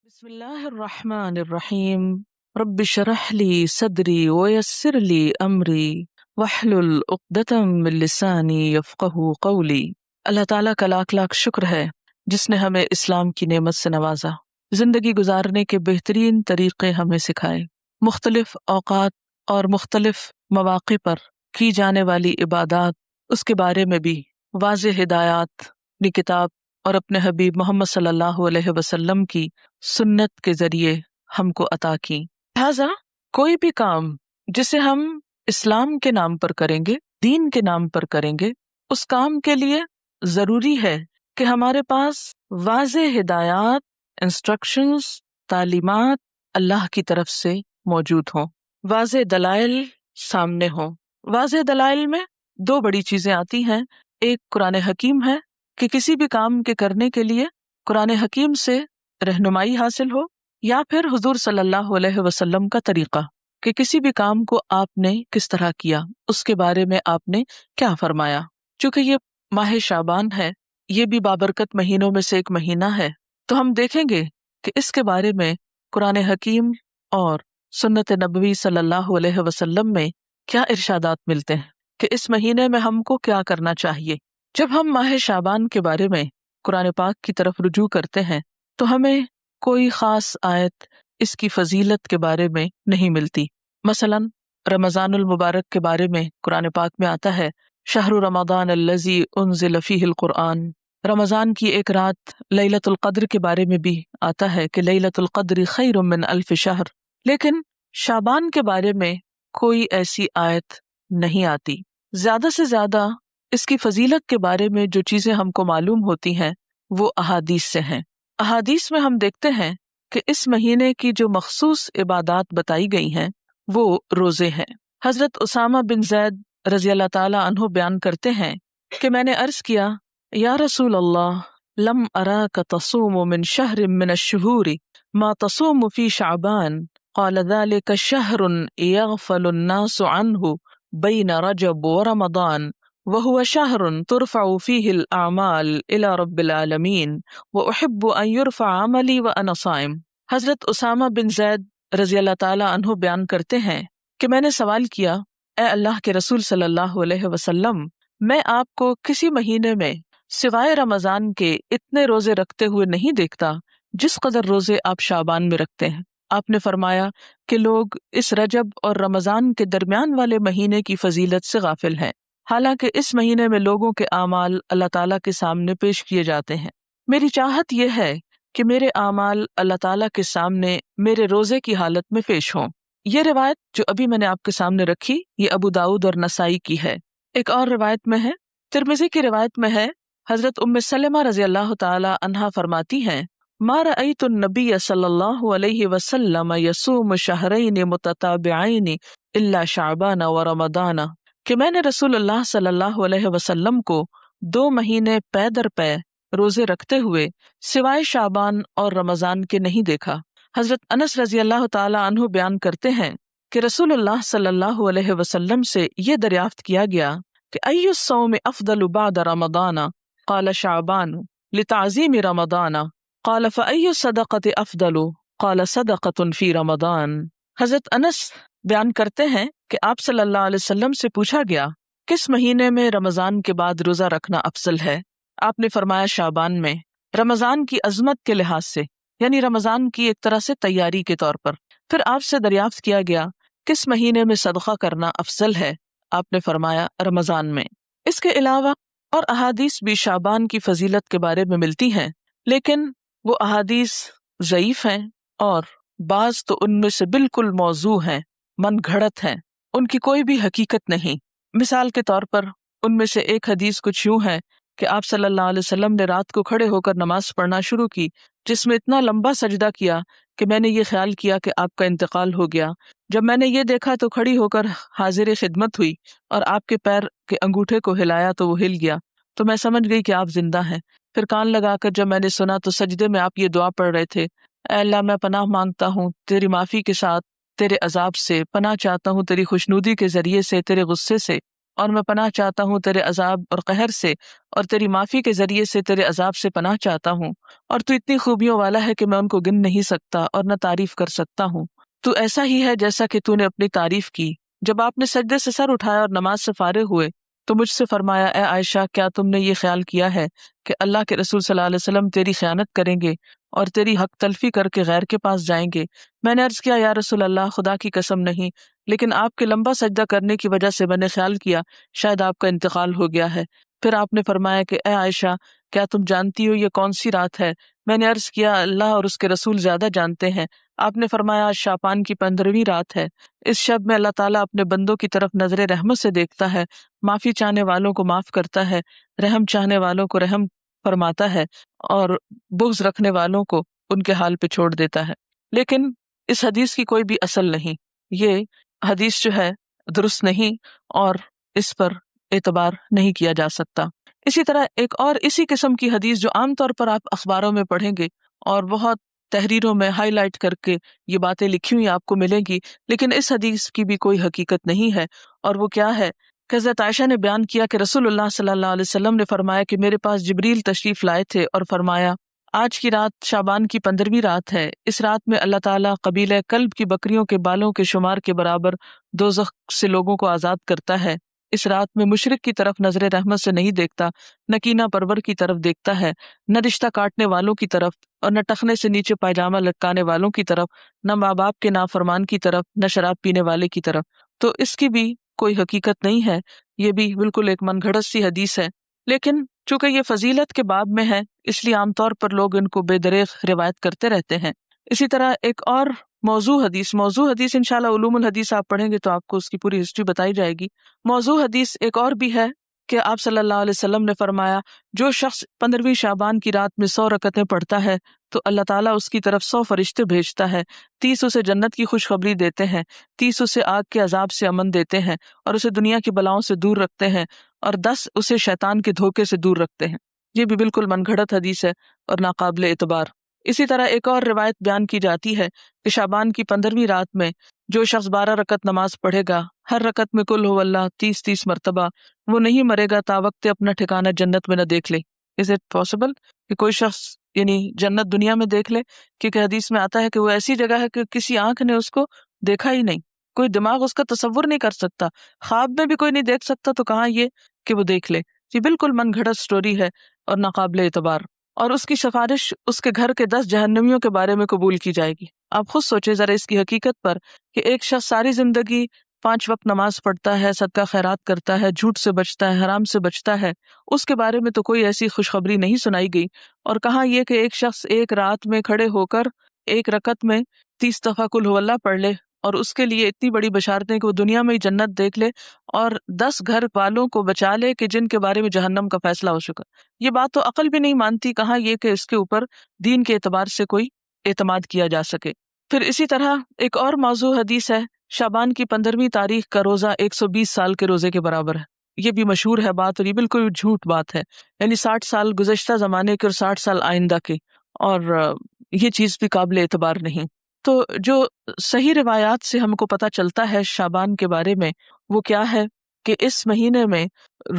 بسم اللہ الرحمن الرحیم رب اشرح لی صدری ویسر لی امری واحلل عقدۃ من لسانی یفقہوا قولی۔ اللہ تعالیٰ کا لاکھ لاکھ شکر ہے جس نے ہمیں اسلام کی نعمت سے نوازا، زندگی گزارنے کے بہترین طریقے ہمیں سکھائے، مختلف اوقات اور مختلف مواقع پر کی جانے والی عبادات اس کے بارے میں بھی واضح ہدایات اپنی کتاب اور اپنے حبیب محمد صلی اللہ علیہ وسلم کی سنت کے ذریعے ہم کو عطا کی۔ لہٰذا کوئی بھی کام جسے ہم اسلام کے نام پر کریں گے، دین کے نام پر کریں گے، اس کام کے لیے ضروری ہے کہ ہمارے پاس واضح ہدایات، انسٹرکشنز، تعلیمات اللہ کی طرف سے موجود ہوں، واضح دلائل سامنے ہوں۔ واضح دلائل میں دو بڑی چیزیں آتی ہیں، ایک قرآن حکیم ہے کہ کسی بھی کام کے کرنے کے لیے قرآن حکیم سے رہنمائی حاصل ہو، یا پھر حضور صلی اللہ علیہ وسلم کا طریقہ کہ کسی بھی کام کو آپ نے کس طرح کیا، اس کے بارے میں آپ نے کیا فرمایا۔ چونکہ یہ ماہ شعبان ہے، یہ بھی بابرکت مہینوں میں سے ایک مہینہ ہے، تو ہم دیکھیں گے کہ اس کے بارے میں قرآن حکیم اور سنت نبوی صلی اللہ علیہ وسلم میں کیا ارشادات ملتے ہیں کہ اس مہینے میں ہم کو کیا کرنا چاہیے۔ جب ہم ماہ شعبان کے بارے میں قرآن پاک کی طرف رجوع کرتے ہیں تو ہمیں کوئی خاص آیت اس کی فضیلت کے بارے میں نہیں ملتی۔ مثلا رمضان المبارک کے بارے میں قرآن پاک میں آتا ہے شہر رمضان الذی انزل فیہ القرآن، رمضان کی ایک رات لیلۃ القدر کے بارے میں بھی آتا ہے کہ لیلۃ القدر خیر من الف شہر، لیکن شعبان کے بارے میں کوئی ایسی آیت نہیں آتی۔ زیادہ سے زیادہ اس کی فضیلت کے بارے میں جو چیزیں ہم کو معلوم ہوتی ہیں وہ احادیث سے ہیں۔ احادیث میں ہم دیکھتے ہیں کہ اس مہینے کی جو مخصوص عبادات بتائی گئی ہیں وہ روزے ہیں۔ حضرت اسامہ بن زید رضی اللہ تعالی عنہ بیان کرتے ہیں کہ میں نے عرض کیا یا رسول اللہ لم اراک تصوم من شہر من الشہور ما تصوم فی شعبان قال ذلك شہر یغفل الناس عنہ بین رجب ورمضان وهو شہر ترفع فیہ الاعمال الی رب العالمین وَأُحِبُّ أَن يُرْفَعَ عَمَلِي وَأَنَا صَائِمٌ۔ حضرت اسامہ بن زید رضی اللہ تعالی عنہ بیان کرتے ہیں کہ میں نے سوال کیا اے اللہ کے رسول صلی اللہ علیہ وسلم، میں آپ کو کسی مہینے میں سوائے رمضان کے اتنے روزے رکھتے ہوئے نہیں دیکھتا جس قدر روزے آپ شعبان میں رکھتے ہیں۔ آپ نے فرمایا کہ لوگ اس رجب اور رمضان کے درمیان والے مہینے کی فضیلت سے غافل ہیں، حالانکہ اس مہینے میں لوگوں کے اعمال اللہ تعالیٰ کے سامنے پیش کیے جاتے ہیں۔ میری چاہت یہ ہے کہ میرے اعمال اللہ تعالیٰ کے سامنے میرے روزے کی حالت میں پیش ہوں۔ یہ روایت جو ابھی میں نے آپ کے سامنے رکھی یہ ابو داؤد اور نسائی کی ہے۔ ایک اور روایت میں ہے، ترمذی کی روایت میں ہے، حضرت ام سلمہ رضی اللہ تعالی عنہا فرماتی ہیں ما رأیت النبی صلی اللہ علیہ وسلم یصوم شہرین متتابعین الا شعبان ورمضان، کہ میں نے رسول اللہ صلی اللہ علیہ وسلم کو 2 مہینے پے در پے روزے رکھتے ہوئے سوائے شعبان اور رمضان کے نہیں دیکھا۔ حضرت انس رضی اللہ تعالی عنہ بیان کرتے ہیں کہ رسول اللہ صلی اللہ علیہ وسلم سے یہ دریافت کیا گیا کہ ای الصوم افضل بعد رمضان قال شعبان لتعظیم رمضان قال فای الصدقۃ افضل قال صدقۃ فی رمضان۔ حضرت انس بیان کرتے ہیں کہ آپ صلی اللہ علیہ وسلم سے پوچھا گیا کس مہینے میں رمضان کے بعد روزہ رکھنا افضل ہے؟ آپ نے فرمایا شعبان میں، رمضان کی عظمت کے لحاظ سے، یعنی رمضان کی ایک طرح سے تیاری کے طور پر۔ پھر آپ سے دریافت کیا گیا کس مہینے میں صدقہ کرنا افضل ہے؟ آپ نے فرمایا رمضان میں۔ اس کے علاوہ اور احادیث بھی شعبان کی فضیلت کے بارے میں ملتی ہیں، لیکن وہ احادیث ضعیف ہیں اور بعض تو ان میں سے بالکل موضوع ہیں، من گھڑت ہیں، ان کی کوئی بھی حقیقت نہیں۔ مثال کے طور پر ان میں سے ایک حدیث کچھ یوں ہے کہ آپ صلی اللہ علیہ وسلم نے رات کو کھڑے ہو کر نماز پڑھنا شروع کی جس میں اتنا لمبا سجدہ کیا کہ میں نے یہ خیال کیا کہ آپ کا انتقال ہو گیا۔ جب میں نے یہ دیکھا تو کھڑی ہو کر حاضر خدمت ہوئی اور آپ کے پیر کے انگوٹھے کو ہلایا تو وہ ہل گیا، تو میں سمجھ گئی کہ آپ زندہ ہیں۔ پھر کان لگا کر جب میں نے سنا تو سجدے میں آپ یہ دعا پڑھ رہے تھے، اے اللہ میں پناہ مانگتا ہوں تیری معافی کے ساتھ تیرے عذاب سے، پناہ چاہتا ہوں تیری خوشنودی کے ذریعے سے تیرے غصے سے، اور میں پناہ چاہتا ہوں تیرے عذاب اور قہر سے، اور تیری معافی کے ذریعے سے تیرے عذاب سے پناہ چاہتا ہوں، اور تو اتنی خوبیوں والا ہے کہ میں ان کو گن نہیں سکتا اور نہ تعریف کر سکتا ہوں۔ تو ایسا ہی ہے جیسا کہ تو نے اپنی تعریف کی۔ جب آپ نے سجدے سے سر اٹھایا اور نماز سے فارغ ہوئے تو مجھ سے فرمایا، اے عائشہ، کیا تم نے یہ خیال کیا ہے کہ اللہ کے رسول صلی اللہ علیہ وسلم تیری خیانت کریں گے اور تیری حق تلفی کر کے غیر کے پاس جائیں گے؟ میں نے عرض کیا، یا رسول اللہ، خدا کی قسم نہیں، لیکن آپ کے لمبا سجدہ کرنے کی وجہ سے میں نے خیال کیا شاید آپ کا انتقال ہو گیا ہے۔ پھر آپ نے فرمایا کہ اے عائشہ، کیا تم جانتی ہو یہ کون سی رات ہے؟ میں نے عرض کیا، اللہ اور اس کے رسول زیادہ جانتے ہیں۔ آپ نے فرمایا، آج شعبان کی 15ویں رات ہے۔ اس شب میں اللہ تعالیٰ اپنے بندوں کی طرف نظر رحمت سے دیکھتا ہے، معافی چاہنے والوں کو معاف کرتا ہے، رحم چاہنے والوں کو رحم فرماتا ہے، اور بغض رکھنے والوں کو ان کے حال پہ چھوڑ دیتا ہے۔ لیکن اس حدیث کی کوئی بھی اصل نہیں، یہ حدیث جو ہے درست نہیں، اور اس پر اعتبار نہیں کیا جا سکتا۔ اسی طرح ایک اور اسی قسم کی حدیث جو عام طور پر آپ اخباروں میں پڑھیں گے اور بہت تحریروں میں ہائی لائٹ کر کے یہ باتیں لکھی ہوئی آپ کو ملیں گی، لیکن اس حدیث کی بھی کوئی حقیقت نہیں ہے۔ اور وہ کیا ہے کہ حضرت عائشہ نے بیان کیا کہ رسول اللہ صلی اللہ علیہ وسلم نے فرمایا کہ میرے پاس جبریل تشریف لائے تھے اور فرمایا، آج کی رات شعبان کی 15ویں رات ہے، اس رات میں اللہ تعالیٰ قبیلہ کلب کی بکریوں کے بالوں کے شمار کے برابر دوزخ سے لوگوں کو آزاد کرتا ہے۔ اس رات میں مشرک کی طرف نظر رحمت سے نہیں دیکھتا، نہ کینہ پرور کی طرف دیکھتا ہے، نہ رشتہ کاٹنے والوں کی طرف، اور نہ ٹخنے سے نیچے پائجامہ لٹکانے والوں کی طرف، نہ ماں باپ کے نافرمان کی طرف، نہ شراب پینے والے کی طرف۔ تو اس کی بھی کوئی حقیقت نہیں ہے، یہ بھی بالکل ایک من گھڑت سی حدیث ہے۔ لیکن چونکہ یہ فضیلت کے باب میں ہے، اس لیے عام طور پر لوگ ان کو بے دریغ روایت کرتے رہتے ہیں۔ اسی طرح ایک اور موضوع حدیث انشاءاللہ علوم الحدیث آپ پڑھیں گے تو آپ کو اس کی پوری ہسٹری بتائی جائے گی۔ موضوع حدیث ایک اور بھی ہے کہ آپ صلی اللہ علیہ وسلم نے فرمایا، جو شخص 15ویں شعبان کی رات میں 100 رکعتیں پڑھتا ہے تو اللہ تعالیٰ اس کی طرف 100 فرشتے بھیجتا ہے، 30 اسے جنت کی خوشخبری دیتے ہیں، 30 اسے آگ کے عذاب سے امن دیتے ہیں اور اسے دنیا کی بلاؤں سے دور رکھتے ہیں، اور 10 اسے شیطان کے دھوکے سے دور رکھتے ہیں۔ یہ بھی بالکل من گھڑت حدیث ہے اور ناقابل اعتبار۔ اسی طرح ایک اور روایت بیان کی جاتی ہے کہ شعبان کی 15ویں رات میں جو شخص 12 رکعت نماز پڑھے گا، ہر رکعت میں کل ہو اللہ 30 مرتبہ، وہ نہیں مرے گا تا وقت اپنا ٹھکانہ جنت میں نہ دیکھ لے۔ از اٹ پاسبل کہ کوئی شخص یعنی جنت دنیا میں دیکھ لے؟ کیونکہ حدیث میں آتا ہے کہ وہ ایسی جگہ ہے کہ کسی آنکھ نے اس کو دیکھا ہی نہیں، کوئی دماغ اس کا تصور نہیں کر سکتا، خواب میں بھی کوئی نہیں دیکھ سکتا، تو کہاں یہ کہ وہ دیکھ لے۔ یہ بالکل من گھڑت سٹوری ہے اور ناقابل اعتبار۔ اور اس کی سفارش اس کے گھر کے 10 جہنمیوں کے بارے میں قبول کی جائے گی۔ آپ خود سوچیں ذرا اس کی حقیقت پر کہ ایک شخص ساری زندگی 5 وقت نماز پڑھتا ہے، صدقہ خیرات کرتا ہے، جھوٹ سے بچتا ہے، حرام سے بچتا ہے، اس کے بارے میں تو کوئی ایسی خوشخبری نہیں سنائی گئی، اور کہاں یہ کہ ایک شخص ایک رات میں کھڑے ہو کر ایک رکعت میں 30 دفعہ قل ہو اللہ پڑھ لے، اور اس کے لیے اتنی بڑی بشارتیں کہ وہ دنیا میں ہی جنت دیکھ لے اور 10 گھر والوں کو بچا لے کہ جن کے بارے میں جہنم کا فیصلہ ہو چکا۔ یہ بات تو عقل بھی نہیں مانتی، کہاں یہ کہ اس کے اوپر دین کے اعتبار سے کوئی اعتماد کیا جا سکے۔ پھر اسی طرح ایک اور موضوع حدیث ہے، شعبان کی 15ویں تاریخ کا روزہ 120 سال کے روزے کے برابر ہے۔ یہ بھی مشہور ہے بات، اور یہ بالکل جھوٹ بات ہے، یعنی 60 سال گزشتہ زمانے کے اور 60 سال آئندہ کے، اور یہ چیز بھی قابل اعتبار نہیں۔ تو جو صحیح روایات سے ہم کو پتہ چلتا ہے شعبان کے بارے میں، وہ کیا ہے کہ اس مہینے میں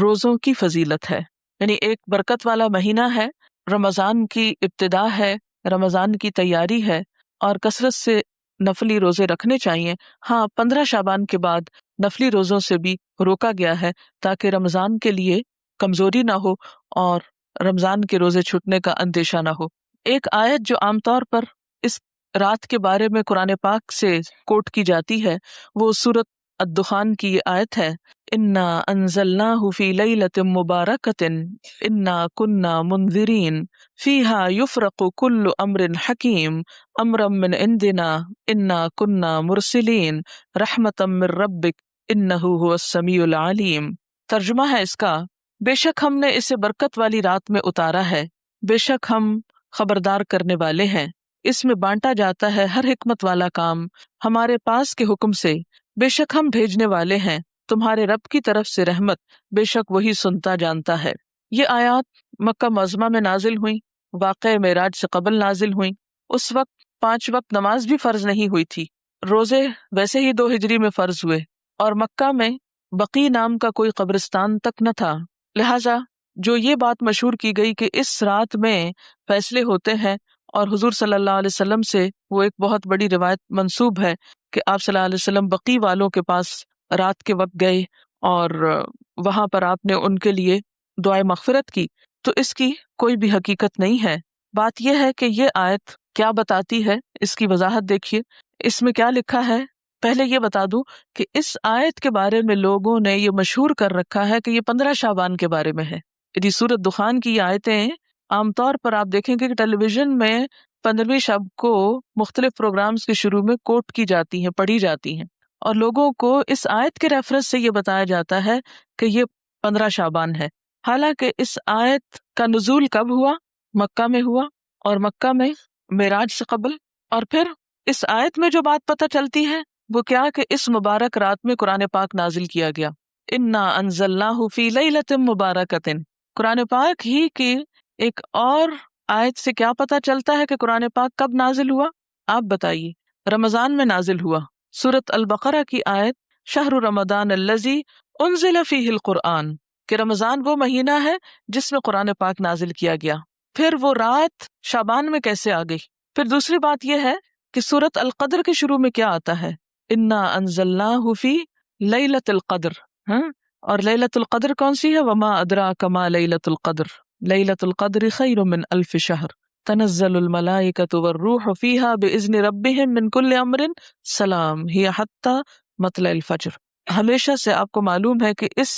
روزوں کی فضیلت ہے، یعنی ایک برکت والا مہینہ ہے، رمضان کی ابتدا ہے، رمضان کی تیاری ہے، اور کثرت سے نفلی روزے رکھنے چاہیے۔ ہاں، 15 شعبان کے بعد نفلی روزوں سے بھی روکا گیا ہے تاکہ رمضان کے لیے کمزوری نہ ہو اور رمضان کے روزے چھٹنے کا اندیشہ نہ ہو۔ ایک آیت جو عام طور پر اس رات کے بارے میں قرآن پاک سے کوٹ کی جاتی ہے، وہ سورۃ الدخان کی یہ آیت ہے، انا انزلناہ فی لیلۃ مبارکۃ انا کنا منذرین فیہا یفرق کل امر حکیم امرا من عندنا انا کنا مرسلین رحمتا من ربک انہ هو السمیع العلیم۔ ترجمہ ہے اس کا، بے شک ہم نے اسے برکت والی رات میں اتارا ہے، بے شک ہم خبردار کرنے والے ہیں، اس میں بانٹا جاتا ہے ہر حکمت والا کام ہمارے پاس کے حکم سے، بے شک ہم بھیجنے والے ہیں تمہارے رب کی طرف سے رحمت، بے شک وہی سنتا جانتا ہے۔ یہ آیات مکہ معظمہ میں نازل ہوئیں، واقعہ معراج سے قبل نازل ہوئیں۔ اس وقت 5 وقت نماز بھی فرض نہیں ہوئی تھی، روزے ویسے ہی 2 ہجری میں فرض ہوئے، اور مکہ میں بقی نام کا کوئی قبرستان تک نہ تھا، لہٰذا جو یہ بات مشہور کی گئی کہ اس رات میں فیصلے ہوتے ہیں، اور حضور صلی اللہ علیہ وسلم سے وہ ایک بہت بڑی روایت منسوب ہے کہ آپ صلی اللہ علیہ وسلم بقی والوں کے پاس رات کے وقت گئے اور وہاں پر آپ نے ان کے لیے دعائے مغفرت کی، تو اس کی کوئی بھی حقیقت نہیں ہے۔ بات یہ ہے کہ یہ آیت کیا بتاتی ہے، اس کی وضاحت دیکھیے، اس میں کیا لکھا ہے۔ پہلے یہ بتا دوں کہ اس آیت کے بارے میں لوگوں نے یہ مشہور کر رکھا ہے کہ یہ 15 شعبان کے بارے میں ہے۔ یعنی سورۃ دخان کی یہ آیتیں عام طور پر آپ دیکھیں گے کہ ٹیلی ویژن میں 15ویں شب کو مختلف پروگرامز کے شروع میں کوٹ کی جاتی ہیں، پڑھی جاتی ہیں، اور لوگوں کو اس آیت کے ریفرنس سے یہ بتایا جاتا ہے کہ یہ 15 شعبان ہے۔ حالانکہ اس آیت کا نزول کب ہوا؟ مکہ میں ہوا، اور مکہ میں معراج سے قبل۔ اور پھر اس آیت میں جو بات پتہ چلتی ہے وہ کیا کہ اس مبارک رات میں قرآن پاک نازل کیا گیا۔ انا انزلناہ فی لیلۃ مبارکۃ۔ قرآن پاک ہی کی ایک اور آیت سے کیا پتہ چلتا ہے کہ قرآن پاک کب نازل ہوا؟ آپ بتائیے۔ رمضان میں نازل ہوا۔ سورۃ البقرہ کی آیت شہر رمضان الذی انزل فیہ القرآن، کہ رمضان وہ مہینہ ہے جس میں قرآن پاک نازل کیا گیا۔ پھر وہ رات شعبان میں کیسے آ گئی؟ پھر دوسری بات یہ ہے کہ سورۃ القدر کے شروع میں کیا آتا ہے؟ انا انزلناہ فی لیلۃ القدر۔ اور لیلۃ القدر کون سی ہے؟ وما ادراک ما لیلۃ القدر، لیلۃ القدر خیر من الف شہر، تنزل الملائکۃ والروح فیہا باذن ربہم من کل امر سلام ہی حتی مطلع الفجر۔ ہمیشہ سے آپ کو معلوم ہے کہ اس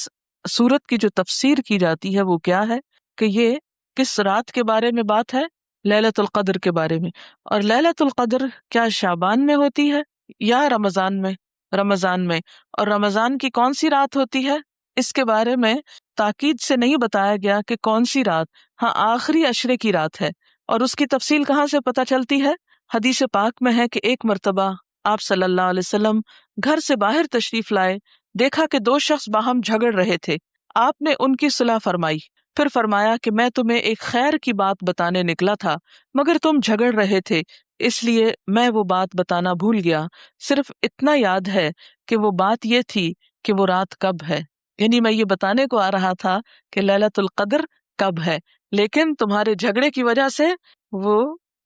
سورت کی جو تفسیر کی جاتی ہے وہ کیا ہے کہ یہ کس رات کے بارے میں بات ہے؟ لیلۃ القدر کے بارے میں۔ اور لیلۃ القدر کیا شعبان میں ہوتی ہے یا رمضان میں؟ رمضان میں۔ اور رمضان کی کون سی رات ہوتی ہے؟ اس کے بارے میں تاکید سے نہیں بتایا گیا کہ کون سی رات، ہاں آخری عشرے کی رات ہے۔ اور اس کی تفصیل کہاں سے پتہ چلتی ہے؟ حدیث پاک میں ہے کہ ایک مرتبہ آپ صلی اللہ علیہ وسلم گھر سے باہر تشریف لائے، دیکھا کہ دو شخص باہم جھگڑ رہے تھے، آپ نے ان کی صلح فرمائی، پھر فرمایا کہ میں تمہیں ایک خیر کی بات بتانے نکلا تھا مگر تم جھگڑ رہے تھے، اس لیے میں وہ بات بتانا بھول گیا، صرف اتنا یاد ہے کہ وہ بات یہ تھی کہ وہ رات کب ہے، یعنی میں یہ بتانے کو آ رہا تھا کہ لیلۃ القدر کب ہے، لیکن تمہارے جھگڑے کی وجہ سے وہ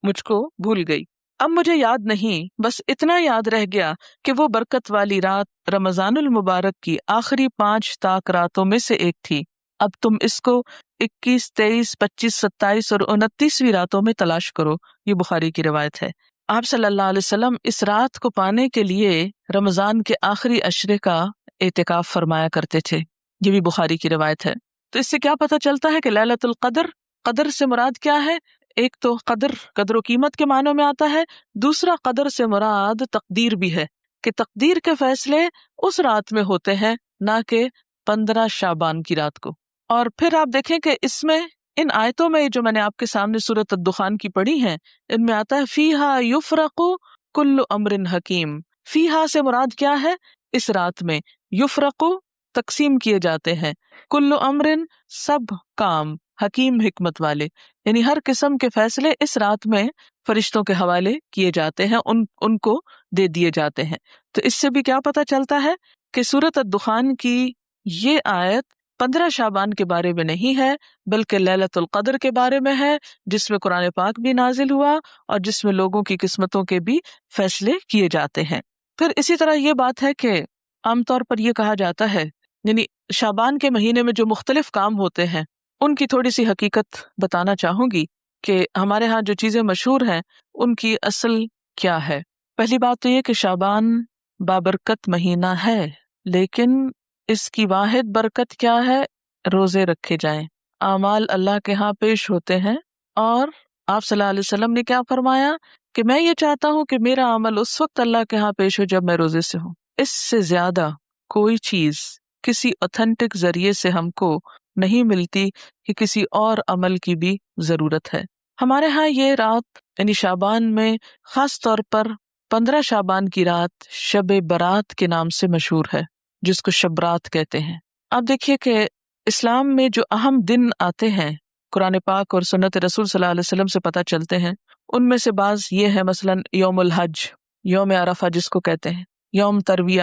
مجھ کو بھول گئی۔ اب مجھے یاد نہیں، بس اتنا یاد رہ گیا کہ وہ برکت والی رات رمضان المبارک کی آخری 5 طاق راتوں میں سے ایک تھی۔ اب تم اس کو 21، 23، 25، 27 اور 29ویں راتوں میں تلاش کرو۔ یہ بخاری کی روایت ہے۔ آپ صلی اللہ علیہ وسلم اس رات کو پانے کے لیے رمضان کے آخری عشرے کا اعتکاف فرمایا کرتے تھے۔ یہ بھی بخاری کی روایت ہے۔ تو اس سے کیا پتہ چلتا ہے کہ لیلۃ القدر، قدر سے مراد کیا ہے؟ ایک تو قدر و قیمت کے معنوں میں آتا ہے، دوسرا قدر سے مراد تقدیر بھی ہے کہ تقدیر کے فیصلے اس رات میں ہوتے ہیں، نہ کہ 15 شعبان کی رات کو۔ اور پھر آپ دیکھیں کہ اس میں ان آیتوں میں جو میں نے آپ کے سامنے سورۃ الدخان کی پڑھی ہیں، ان میں آتا ہے فیہا یفرق کل امر حکیم۔ فیہا سے مراد کیا ہے؟ اس رات میں یفرق تقسیم کیے جاتے ہیں، کل امر سب کام، حکیم حکمت والے، یعنی ہر قسم کے فیصلے اس رات میں فرشتوں کے حوالے کیے جاتے ہیں، ان کو دے دیے جاتے ہیں۔ تو اس سے بھی کیا پتہ چلتا ہے کہ سورۃ الدخان کی یہ آیت 15 شعبان کے بارے میں نہیں ہے بلکہ لیلۃ القدر کے بارے میں ہے، جس میں قرآن پاک بھی نازل ہوا اور جس میں لوگوں کی قسمتوں کے بھی فیصلے کیے جاتے ہیں۔ پھر اسی طرح یہ بات ہے کہ عام طور پر یہ کہا جاتا ہے، یعنی شعبان کے مہینے میں جو مختلف کام ہوتے ہیں ان کی تھوڑی سی حقیقت بتانا چاہوں گی کہ ہمارے ہاں جو چیزیں مشہور ہیں ان کی اصل کیا ہے۔ پہلی بات تو یہ کہ شعبان بابرکت مہینہ ہے، لیکن اس کی واحد برکت کیا ہے؟ روزے رکھے جائیں، اعمال اللہ کے ہاں پیش ہوتے ہیں، اور آپ صلی اللہ علیہ وسلم نے کیا فرمایا کہ میں یہ چاہتا ہوں کہ میرا عمل اس وقت اللہ کے ہاں پیش ہو جب میں روزے سے ہوں۔ اس سے زیادہ کوئی چیز کسی اوتھینٹک ذریعے سے ہم کو نہیں ملتی کہ کسی اور عمل کی بھی ضرورت ہے۔ ہمارے ہاں یہ رات یعنی شعبان میں خاص طور پر 15 شعبان کی رات شب برات کے نام سے مشہور ہے، جس کو شب رات کہتے ہیں۔ آپ دیکھیے کہ اسلام میں جو اہم دن آتے ہیں قرآن پاک اور سنت رسول صلی اللہ علیہ وسلم سے پتہ چلتے ہیں، ان میں سے بعض یہ ہے، مثلا یوم الحج، یوم عرفہ جس کو کہتے ہیں، یوم ترویہ،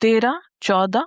13, 14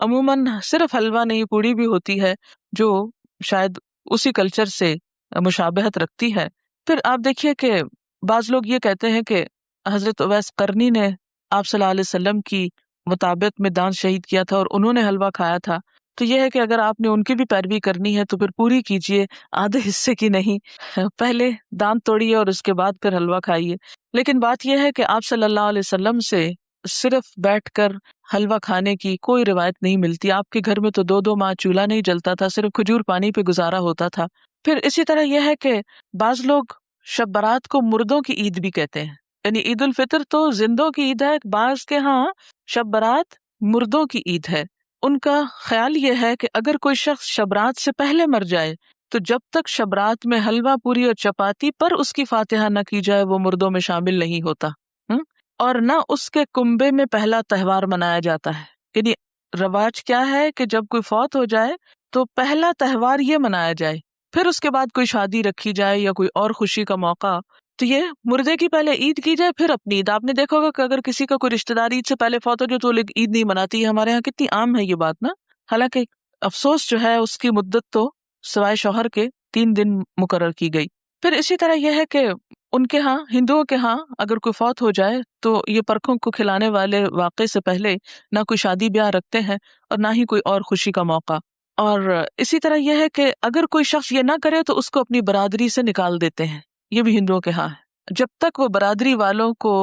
عموماً صرف حلوہ نہیں پوڑی بھی ہوتی ہے جو شاید اسی کلچر سے مشابہت رکھتی ہے. پھر آپ دیکھیے کہ بعض لوگ یہ کہتے ہیں کہ حضرت اویس قرنی نے آپ صلی اللہ علیہ وسلم کی مطابق میں دانت شہید کیا تھا اور انہوں نے حلوہ کھایا تھا. تو یہ ہے کہ اگر آپ نے ان کی بھی پیروی کرنی ہے تو پھر پوری کیجیے، آدھے حصے کی نہیں. پہلے دانت توڑیے اور اس کے بعد پھر حلوہ کھائیے. لیکن بات یہ ہے کہ آپ صلی اللہ علیہ وسلم سے صرف بیٹھ کر حلوہ کھانے کی کوئی روایت نہیں ملتی. آپ کے گھر میں تو 2 ماہ چولہا نہیں جلتا تھا، صرف کھجور پانی پہ گزارا ہوتا تھا. پھر اسی طرح یہ ہے کہ بعض لوگ شب برات کو مردوں کی عید بھی کہتے ہیں، یعنی عید الفطر تو زندوں کی عید ہے، بعض کے ہاں شب برات مردوں کی عید ہے. ان کا خیال یہ ہے کہ اگر کوئی شخص شبرات سے پہلے مر جائے تو جب تک شبرات میں حلوہ پوری اور چپاتی پر اس کی فاتحہ نہ کی جائے وہ مردوں میں شامل نہیں ہوتا. اور نہ اس کے کنبے میں پہلا تہوار منایا جاتا ہے. یعنی رواج کیا ہے کہ جب کوئی فوت ہو جائے تو پہلا تہوار یہ منایا جائے، پھر اس کے بعد کوئی شادی رکھی جائے یا کوئی اور خوشی کا موقع. تو یہ مردے کی پہلے عید کی جائے پھر اپنی عید. آپ نے دیکھا ہوگا کہ اگر کسی کا کوئی رشتہ دار عید سے پہلے فوت ہو جائے تو لوگ عید نہیں مناتی ہے. ہمارے یہاں کتنی عام ہے یہ بات نا. حالانکہ افسوس جو ہے اس کی مدت تو سوائے شوہر کے 3 دن مقرر کی گئی. پھر اسی طرح یہ ہے کہ ان کے ہاں ہندوؤں کے ہاں اگر کوئی فوت ہو جائے تو یہ پرکھوں کو کھلانے والے واقعے سے پہلے نہ کوئی شادی بیاہ رکھتے ہیں اور نہ ہی کوئی اور خوشی کا موقع. اور اسی طرح یہ ہے کہ اگر کوئی شخص یہ نہ کرے تو اس کو اپنی برادری سے نکال دیتے ہیں. یہ بھی ہندوؤں کے ہاں ہے، جب تک وہ برادری والوں کو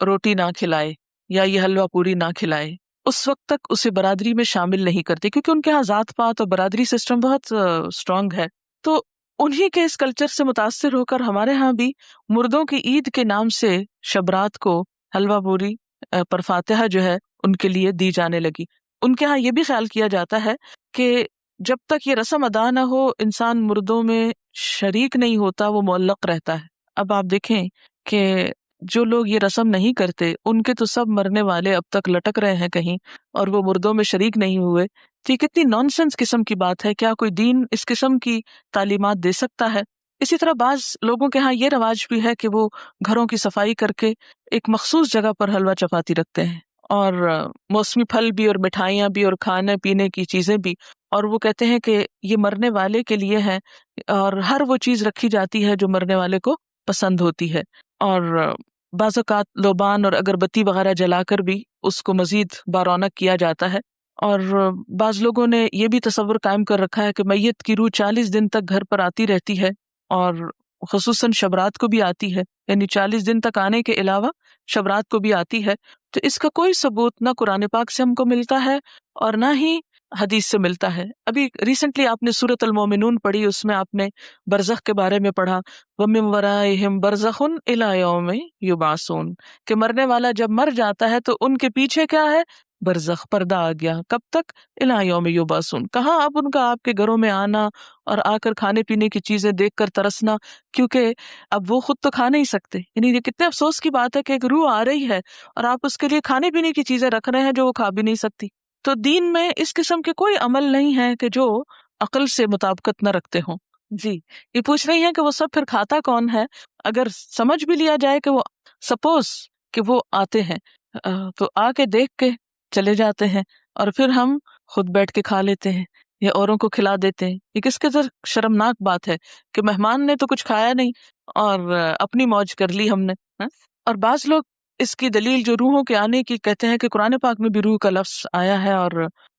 روٹی نہ کھلائے یا یہ حلوہ پوری نہ کھلائے اس وقت تک اسے برادری میں شامل نہیں کرتے، کیونکہ ان کے ہاں ذات پات اور برادری سسٹم بہت اسٹرانگ ہے. تو انہی کے اس کلچر سے متاثر ہو کر ہمارے ہاں بھی مردوں کی عید کے نام سے شبرات کو حلوہ پوری پر فاتحہ جو ہے ان کے لیے دی جانے لگی. ان کے ہاں یہ بھی خیال کیا جاتا ہے کہ جب تک یہ رسم ادا نہ ہو انسان مردوں میں شریک نہیں ہوتا، وہ معلق رہتا ہے. اب آپ دیکھیں کہ جو لوگ یہ رسم نہیں کرتے ان کے تو سب مرنے والے اب تک لٹک رہے ہیں کہیں اور وہ مردوں میں شریک نہیں ہوئے. تو یہ کتنی نان سینس قسم کی بات ہے. کیا کوئی دین اس قسم کی تعلیمات دے سکتا ہے؟ اسی طرح بعض لوگوں کے ہاں یہ رواج بھی ہے کہ وہ گھروں کی صفائی کر کے ایک مخصوص جگہ پر حلوہ چپاتی رکھتے ہیں اور موسمی پھل بھی اور مٹھائیاں بھی اور کھانے پینے کی چیزیں بھی. اور وہ کہتے ہیں کہ یہ مرنے والے کے لیے ہے اور ہر وہ چیز رکھی جاتی ہے جو مرنے والے کو پسند ہوتی ہے. اور بعض اوقات لوبان اور اگربتی وغیرہ جلا کر بھی اس کو مزید بارونق کیا جاتا ہے. اور بعض لوگوں نے یہ بھی تصور قائم کر رکھا ہے کہ میت کی روح 40 دن تک گھر پر آتی رہتی ہے اور خصوصاً شبرات کو بھی آتی ہے، یعنی 40 دن تک آنے کے علاوہ شبرات کو بھی آتی ہے. تو اس کا کوئی ثبوت نہ قرآن پاک سے ہم کو ملتا ہے اور نہ ہی حدیث سے ملتا ہے. ابھی ریسنٹلی آپ نے سورۃ المومنون پڑھی، اس میں آپ نے برزخ کے بارے میں پڑھا، وَمِن وَرَائِهِمْ بَرْزَخٌ إِلَىٰ يَوْمِ يُبْعَثُونَ، کہ مرنے والا جب مر جاتا ہے تو ان کے پیچھے کیا ہے؟ برزخ، پردہ آ گیا. کب تک؟ إِلَىٰ يَوْمِ يُبْعَثُونَ. کہاں اب ان کا آپ کے گھروں میں آنا اور آ کر کھانے پینے کی چیزیں دیکھ کر ترسنا، کیونکہ اب وہ خود تو کھا نہیں سکتے. یعنی یہ کتنے افسوس کی بات ہے کہ ایک روح آ رہی ہے اور آپ اس کے لیے کھانے پینے کی چیزیں رکھ رہے ہیں جو وہ کھا بھی نہیں سکتی. تو دین میں اس قسم کے کوئی عمل نہیں ہے کہ جو عقل سے مطابقت نہ رکھتے ہوں. جی یہ پوچھ رہی ہیں کہ وہ سب پھر کھاتا کون ہے؟ اگر سمجھ بھی لیا جائے کہ وہ سپوز کہ وہ آتے ہیں تو آ کے دیکھ کے چلے جاتے ہیں اور پھر ہم خود بیٹھ کے کھا لیتے ہیں یا اوروں کو کھلا دیتے ہیں. یہ کس قدر شرمناک بات ہے کہ مہمان نے تو کچھ کھایا نہیں اور اپنی موج کر لی ہم نے. اور بعض لوگ اس کی دلیل جو روحوں کے آنے کی کہتے ہیں کہ قرآن پاک میں بھی روح کا لفظ آیا ہے، اور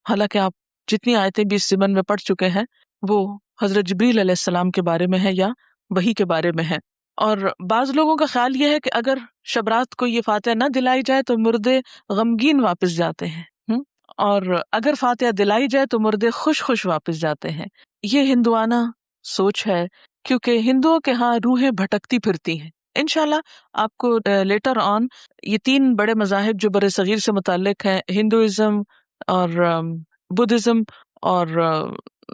حالانکہ آپ جتنی آیتیں بھی اس ضمن میں پڑھ چکے ہیں وہ حضرت جبریل علیہ السلام کے بارے میں ہے یا وحی کے بارے میں ہے. اور بعض لوگوں کا خیال یہ ہے کہ اگر شبرات کو یہ فاتحہ نہ دلائی جائے تو مردے غمگین واپس جاتے ہیں، اور اگر فاتحہ دلائی جائے تو مردے خوش خوش واپس جاتے ہیں. یہ ہندوانہ سوچ ہے کیونکہ ہندوؤں کے ہاں روحیں بھٹکتی پھرتی ہیں. انشاءاللہ آپ کو لیٹر آن یہ 3 بڑے مذاہب جو بر صغیر سے متعلق ہیں، ہندوازم اور بدھزم اور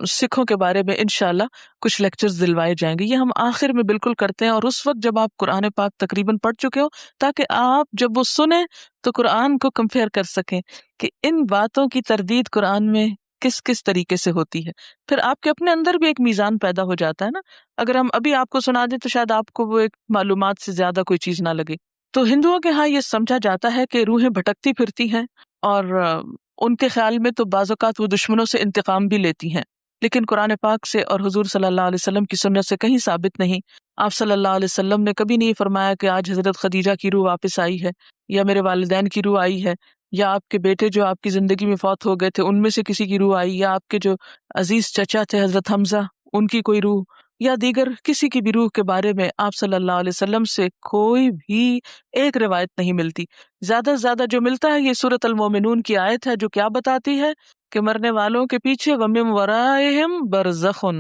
سکھوں کے بارے میں انشاءاللہ کچھ لیکچرز دلوائے جائیں گے. یہ ہم آخر میں بالکل کرتے ہیں اور اس وقت جب آپ قرآن پاک تقریباً پڑھ چکے ہو، تاکہ آپ جب وہ سنیں تو قرآن کو کمپیئر کر سکیں کہ ان باتوں کی تردید قرآن میں کس کس طریقے سے ہوتی ہے. پھر آپ کے اپنے اندر بھی ایک میزان پیدا ہو جاتا ہے نا. اگر ہم ابھی آپ کو سنا دیں تو شاید آپ کو وہ ایک معلومات سے زیادہ کوئی چیز نہ لگے. تو ہندوؤں کے ہاں یہ سمجھا جاتا ہے کہ روحیں بھٹکتی پھرتی ہیں اور ان کے خیال میں تو بعض اوقات وہ دشمنوں سے انتقام بھی لیتی ہیں، لیکن قرآن پاک سے اور حضور صلی اللہ علیہ وسلم کی سنت سے کہیں ثابت نہیں۔ آپ صلی اللہ علیہ وسلم نے کبھی نہیں فرمایا کہ آج حضرت خدیجہ کی روح واپس آئی ہے، یا میرے والدین کی روح آئی ہے، یا آپ کے بیٹے جو آپ کی زندگی میں فوت ہو گئے تھے ان میں سے کسی کی روح آئی، یا آپ کے جو عزیز چچا تھے حضرت حمزہ ان کی کوئی روح، یا دیگر کسی کی بھی روح کے بارے میں آپ صلی اللہ علیہ وسلم سے کوئی بھی ایک روایت نہیں ملتی۔ زیادہ سے زیادہ جو ملتا ہے یہ سورۃ المومنون کی آیت ہے جو کیا بتاتی ہے کہ مرنے والوں کے پیچھے وَمِن وَرَائِهِمْ بَرْزَخٌ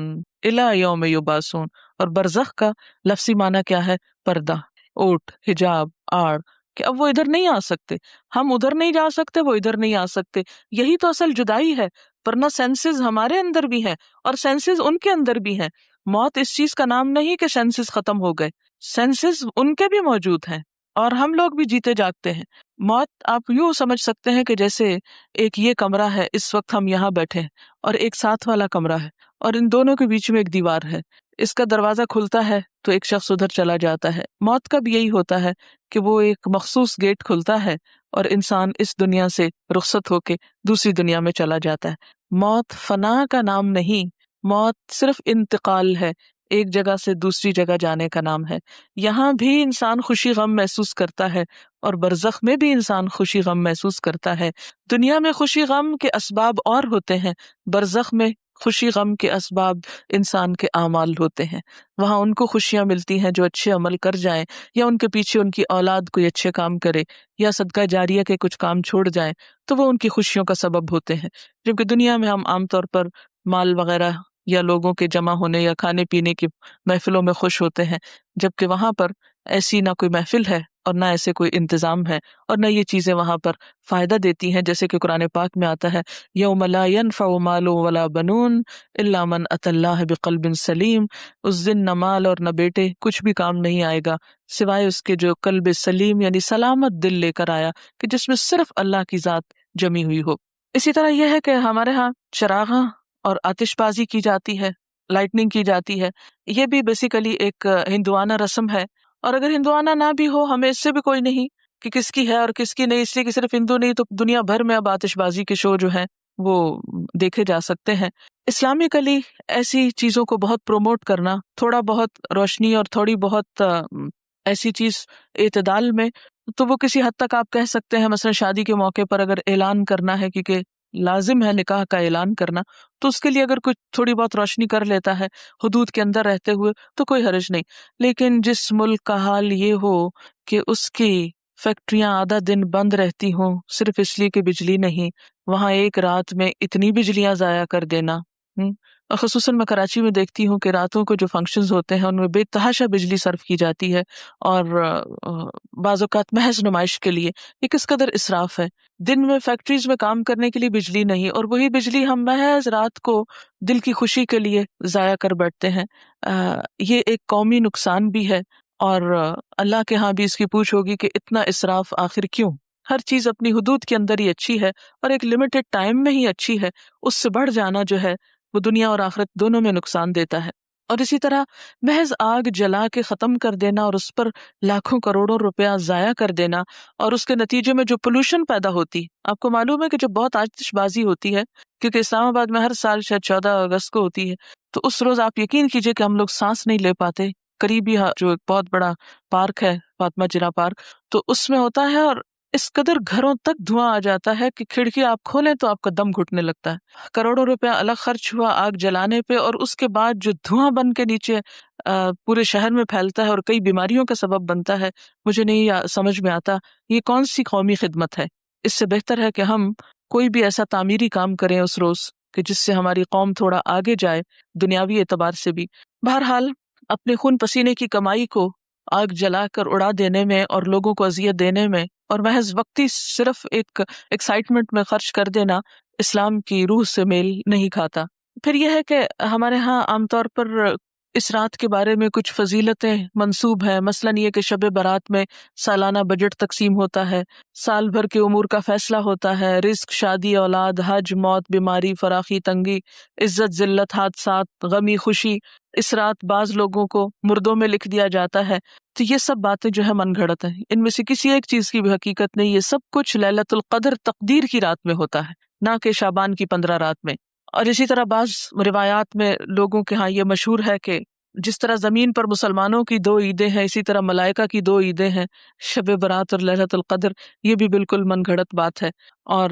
إِلَى يَوْمِ يُبْعَثُونَ، اور برزخ کا لفظی معنی کیا ہے؟ پردہ، اوٹ، حجاب، آڑ، کہ اب وہ ادھر نہیں آ سکتے، ہم ادھر نہیں جا سکتے، وہ ادھر نہیں آ سکتے۔ یہی تو اصل جدائی ہے، ورنہ سینسز ہمارے اندر بھی ہیں اور سینسز ان کے اندر بھی ہیں۔ موت اس چیز کا نام نہیں کہ سینسز ختم ہو گئے، سینسز ان کے بھی موجود ہیں اور ہم لوگ بھی جیتے جاگتے ہیں۔ موت آپ یوں سمجھ سکتے ہیں کہ جیسے ایک یہ کمرہ ہے، اس وقت ہم یہاں بیٹھے ہیں، اور ایک ساتھ والا کمرہ ہے، اور ان دونوں کے بیچ میں ایک دیوار ہے، اس کا دروازہ کھلتا ہے تو ایک شخص ادھر چلا جاتا ہے۔ موت کا بھی یہی ہوتا ہے کہ وہ ایک مخصوص گیٹ کھلتا ہے اور انسان اس دنیا سے رخصت ہو کے دوسری دنیا میں چلا جاتا ہے۔ موت فنا کا نام نہیں، موت صرف انتقال ہے، ایک جگہ سے دوسری جگہ جانے کا نام ہے۔ یہاں بھی انسان خوشی غم محسوس کرتا ہے اور برزخ میں بھی انسان خوشی غم محسوس کرتا ہے۔ دنیا میں خوشی غم کے اسباب اور ہوتے ہیں، برزخ میں خوشی غم کے اسباب انسان کے اعمال ہوتے ہیں۔ وہاں ان کو خوشیاں ملتی ہیں جو اچھے عمل کر جائیں، یا ان کے پیچھے ان کی اولاد کوئی اچھے کام کرے، یا صدقہ جاریہ کے کچھ کام چھوڑ جائیں تو وہ ان کی خوشیوں کا سبب ہوتے ہیں۔ جبکہ دنیا میں ہم عام طور پر مال وغیرہ یا لوگوں کے جمع ہونے یا کھانے پینے کی محفلوں میں خوش ہوتے ہیں، جبکہ وہاں پر ایسی نہ کوئی محفل ہے اور نہ ایسے کوئی انتظام ہے، اور نہ یہ چیزیں وہاں پر فائدہ دیتی ہیں، جیسے کہ قرآن پاک میں آتا ہے یوم لا ينفع مال ولا بنون الا من اتى اللہ بقلب سلیم۔ اس دن نہ مال اور نہ بیٹے کچھ بھی کام نہیں آئے گا سوائے اس کے جو قلب سلیم یعنی سلامت دل لے کر آیا، کہ جس میں صرف اللہ کی ذات جمی ہوئی ہو۔ اسی طرح یہ ہے کہ ہمارے ہاں چراغاں اور آتش بازی کی جاتی ہے، لائٹننگ کی جاتی ہے، یہ بھی بیسیکلی ایک ہندوانہ رسم ہے، اور اگر ہندوانہ نہ بھی ہو ہمیں اس سے بھی کوئی نہیں کہ کس کی ہے اور کس کی نہیں، اس لیے کہ صرف ہندو نہیں تو دنیا بھر میں اب آتش بازی کے شو جو ہیں وہ دیکھے جا سکتے ہیں۔ اسلامکلی ایسی چیزوں کو بہت پروموٹ کرنا، تھوڑا بہت روشنی اور تھوڑی بہت ایسی چیز اعتدال میں، تو وہ کسی حد تک آپ کہہ سکتے ہیں مثلا شادی کے موقع پر اگر اعلان کرنا ہے، کیونکہ لازم ہے نکاح کا اعلان کرنا، تو اس کے لیے اگر کچھ تھوڑی بہت روشنی کر لیتا ہے حدود کے اندر رہتے ہوئے تو کوئی حرج نہیں۔ لیکن جس ملک کا حال یہ ہو کہ اس کی فیکٹریاں آدھا دن بند رہتی ہوں صرف اس لیے کہ بجلی نہیں، وہاں ایک رات میں اتنی بجلیاں ضائع کر دینا، اور خصوصاً میں کراچی میں دیکھتی ہوں کہ راتوں کو جو فنکشنز ہوتے ہیں ان میں بے تحاشا بجلی صرف کی جاتی ہے، اور بعض اوقات محض نمائش کے لیے۔ یہ کس قدر اسراف ہے، دن میں فیکٹریز میں کام کرنے کے لیے بجلی نہیں، اور وہی بجلی ہم محض رات کو دل کی خوشی کے لیے ضائع کر بیٹھتے ہیں۔ یہ ایک قومی نقصان بھی ہے، اور اللہ کے ہاں بھی اس کی پوچھ ہوگی کہ اتنا اسراف آخر کیوں؟ ہر چیز اپنی حدود کے اندر ہی اچھی ہے اور ایک لمیٹڈ ٹائم میں ہی اچھی ہے، اس سے بڑھ جانا جو ہے وہ دنیا اور آخرت دونوں میں نقصان دیتا ہے۔ اور اسی طرح محض آگ جلا کے ختم کر دینا اور اس پر لاکھوں کروڑوں روپیہ ضائع کر دینا، اور اس کے نتیجے میں جو پولوشن پیدا ہوتی، آپ کو معلوم ہے کہ جو بہت آتش بازی ہوتی ہے، کیونکہ اسلام آباد میں ہر سال شاید 14 اگست کو ہوتی ہے، تو اس روز آپ یقین کیجئے کہ ہم لوگ سانس نہیں لے پاتے۔ قریبی جو ایک بہت بڑا پارک ہے فاطمہ جناح پارک، تو اس میں ہوتا ہے، اور اس قدر گھروں تک دھواں آ جاتا ہے کہ کھڑکی آپ کھولیں تو آپ کا دم گھٹنے لگتا ہے۔ کروڑوں روپیہ الگ خرچ ہوا آگ جلانے پہ، اور اس کے بعد جو دھواں بن کے نیچے پورے شہر میں پھیلتا ہے اور کئی بیماریوں کا سبب بنتا ہے، مجھے نہیں سمجھ میں آتا یہ کون سی قومی خدمت ہے۔ اس سے بہتر ہے کہ ہم کوئی بھی ایسا تعمیری کام کریں اس روز کہ جس سے ہماری قوم تھوڑا آگے جائے دنیاوی اعتبار سے بھی۔ بہرحال اپنے خون پسینے کی کمائی کو آگ جلا کر اڑا دینے میں اور لوگوں کو اذیت دینے میں اور محض وقتی صرف ایک ایکسائٹمنٹ میں خرچ کر دینا اسلام کی روح سے میل نہیں کھاتا۔ پھر یہ ہے کہ ہمارے ہاں عام طور پر اس رات کے بارے میں کچھ فضیلتیں منسوب ہیں، مثلاً یہ کہ شب برات میں سالانہ بجٹ تقسیم ہوتا ہے، سال بھر کے امور کا فیصلہ ہوتا ہے، رزق، شادی، اولاد، حج، موت، بیماری، فراخی، تنگی، عزت، ذلت، حادثات، غمی، خوشی۔ اس رات بعض لوگوں کو مردوں میں لکھ دیا جاتا ہے۔ تو یہ سب باتیں جو ہے من گھڑت ہیں، ان میں سے کسی ایک چیز کی بھی حقیقت نہیں، یہ سب کچھ لیلۃ القدر تقدیر کی رات میں ہوتا ہے، نہ کہ شعبان کی 15 رات میں۔ اور اسی طرح بعض روایات میں لوگوں کے ہاں یہ مشہور ہے کہ جس طرح زمین پر مسلمانوں کی 2 عیدیں ہیں، اسی طرح ملائکہ کی 2 عیدیں ہیں، شب برات اور ليلۃ القدر۔ یہ بھی بالکل من گھڑت بات ہے۔ اور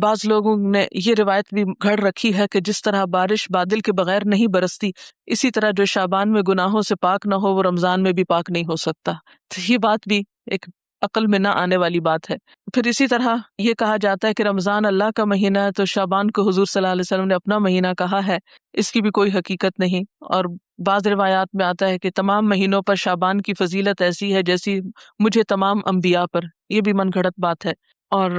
بعض لوگوں نے یہ روایت بھی گھڑ رکھی ہے کہ جس طرح بارش بادل کے بغیر نہیں برستی، اسی طرح جو شعبان میں گناہوں سے پاک نہ ہو وہ رمضان میں بھی پاک نہیں ہو سکتا۔ تو یہ بات بھی ایک عقل میں نہ آنے والی بات ہے۔ پھر اسی طرح یہ کہا جاتا ہے کہ رمضان اللہ کا مہینہ ہے، تو شعبان کو حضور صلی اللہ علیہ وسلم نے اپنا مہینہ کہا ہے، اس کی بھی کوئی حقیقت نہیں۔ اور بعض روایات میں آتا ہے کہ تمام مہینوں پر شعبان کی فضیلت ایسی ہے جیسی مجھے تمام انبیاء پر، یہ بھی من گھڑت بات ہے۔ اور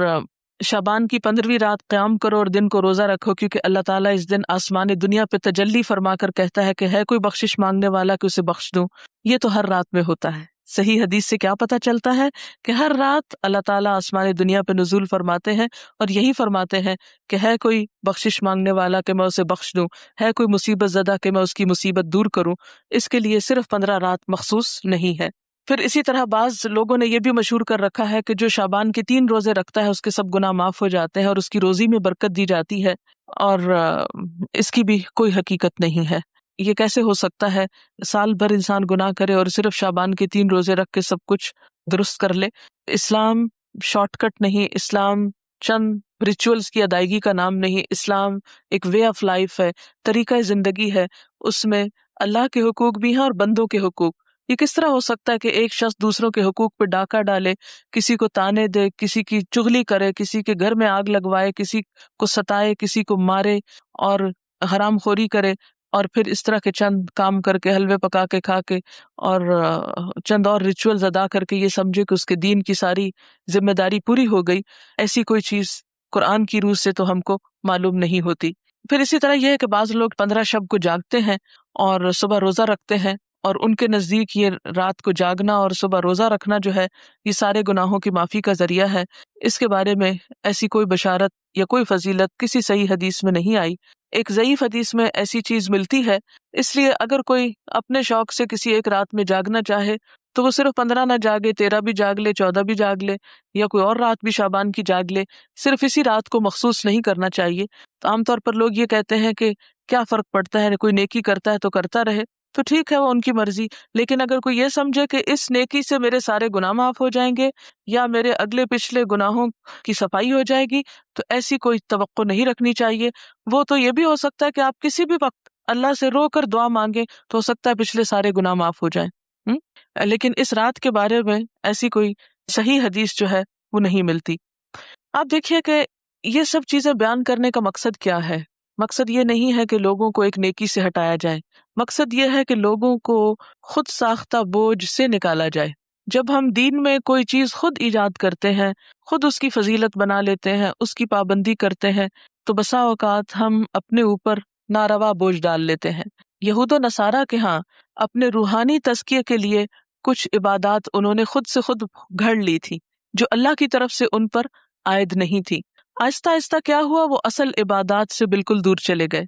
شعبان کی 15ویں رات قیام کرو اور دن کو روزہ رکھو، کیونکہ اللہ تعالیٰ اس دن آسمان دنیا پہ تجلی فرما کر کہتا ہے کہ ہے کوئی بخشش مانگنے والا کہ اسے بخش دوں۔ یہ تو ہر رات میں ہوتا ہے۔ صحیح حدیث سے کیا پتہ چلتا ہے کہ ہر رات اللہ تعالیٰ آسمان دنیا پہ نزول فرماتے ہیں اور یہی فرماتے ہیں کہ ہے کوئی بخشش مانگنے والا کہ میں اسے بخش دوں، ہے کوئی مصیبت زدہ کہ میں اس کی مصیبت دور کروں۔ اس کے لیے صرف 15 رات مخصوص نہیں ہے۔ پھر اسی طرح بعض لوگوں نے یہ بھی مشہور کر رکھا ہے کہ جو شعبان کے 3 روزے رکھتا ہے اس کے سب گناہ معاف ہو جاتے ہیں اور اس کی روزی میں برکت دی جاتی ہے، اور اس کی بھی کوئی حقیقت نہیں ہے۔ یہ کیسے ہو سکتا ہے سال بھر انسان گناہ کرے اور صرف شعبان کے 3 روزے رکھ کے سب کچھ درست کر لے؟ اسلام شارٹ کٹ نہیں، اسلام چند ریچولز کی ادائیگی کا نام نہیں، اسلام ایک وے آف لائف ہے، طریقہ زندگی ہے۔ اس میں اللہ کے حقوق بھی ہیں اور بندوں کے حقوق۔ یہ کس طرح ہو سکتا ہے کہ ایک شخص دوسروں کے حقوق پہ ڈاکہ ڈالے، کسی کو تانے دے، کسی کی چغلی کرے، کسی کے گھر میں آگ لگوائے، کسی کو ستائے، کسی کو مارے اور حرام خوری کرے، اور پھر اس طرح کے چند کام کر کے، حلوے پکا کے کھا کے اور چند اور ریچولز ادا کر کے یہ سمجھے کہ اس کے دین کی ساری ذمہ داری پوری ہو گئی؟ ایسی کوئی چیز قرآن کی روح سے تو ہم کو معلوم نہیں ہوتی۔ پھر اسی طرح یہ ہے کہ بعض لوگ 15 شب کو جاگتے ہیں اور صبح روزہ رکھتے ہیں، اور ان کے نزدیک یہ رات کو جاگنا اور صبح روزہ رکھنا جو ہے یہ سارے گناہوں کی معافی کا ذریعہ ہے۔ اس کے بارے میں ایسی کوئی بشارت یا کوئی فضیلت کسی صحیح حدیث میں نہیں آئی۔ ایک ضعیف حدیث میں ایسی چیز ملتی ہے، اس لیے اگر کوئی اپنے شوق سے کسی ایک رات میں جاگنا چاہے تو وہ صرف 15 نہ جاگے، 13 بھی جاگ لے، 14 بھی جاگ لے، یا کوئی اور رات بھی شعبان کی جاگ لے، صرف اسی رات کو مخصوص نہیں کرنا چاہیے۔ تو عام طور پر لوگ یہ کہتے ہیں کہ کیا فرق پڑتا ہے، کوئی نیکی کرتا ہے تو کرتا رہے، تو ٹھیک ہے وہ ان کی مرضی، لیکن اگر کوئی یہ سمجھے کہ اس نیکی سے میرے سارے گناہ معاف ہو جائیں گے یا میرے اگلے پچھلے گناہوں کی صفائی ہو جائے گی، تو ایسی کوئی توقع نہیں رکھنی چاہیے۔ وہ تو یہ بھی ہو سکتا ہے کہ آپ کسی بھی وقت اللہ سے رو کر دعا مانگے تو ہو سکتا ہے پچھلے سارے گناہ معاف ہو جائیں۔ لیکن اس رات کے بارے میں ایسی کوئی صحیح حدیث جو ہے وہ نہیں ملتی۔ آپ دیکھیے کہ یہ سب چیزیں بیان کرنے کا مقصد کیا ہے؟ مقصد یہ نہیں ہے کہ لوگوں کو ایک نیکی سے ہٹایا جائے، مقصد یہ ہے کہ لوگوں کو خود ساختہ بوجھ سے نکالا جائے۔ جب ہم دین میں کوئی چیز خود ایجاد کرتے ہیں، خود اس کی فضیلت بنا لیتے ہیں، اس کی پابندی کرتے ہیں، تو بسا اوقات ہم اپنے اوپر ناروا بوجھ ڈال لیتے ہیں۔ یہود و نصارہ کے ہاں اپنے روحانی تزکیے کے لیے کچھ عبادات انہوں نے خود سے خود گھڑ لی تھی جو اللہ کی طرف سے ان پر عائد نہیں تھی۔ آہستہ آہستہ کیا ہوا، وہ اصل عبادات سے بالکل دور چلے گئے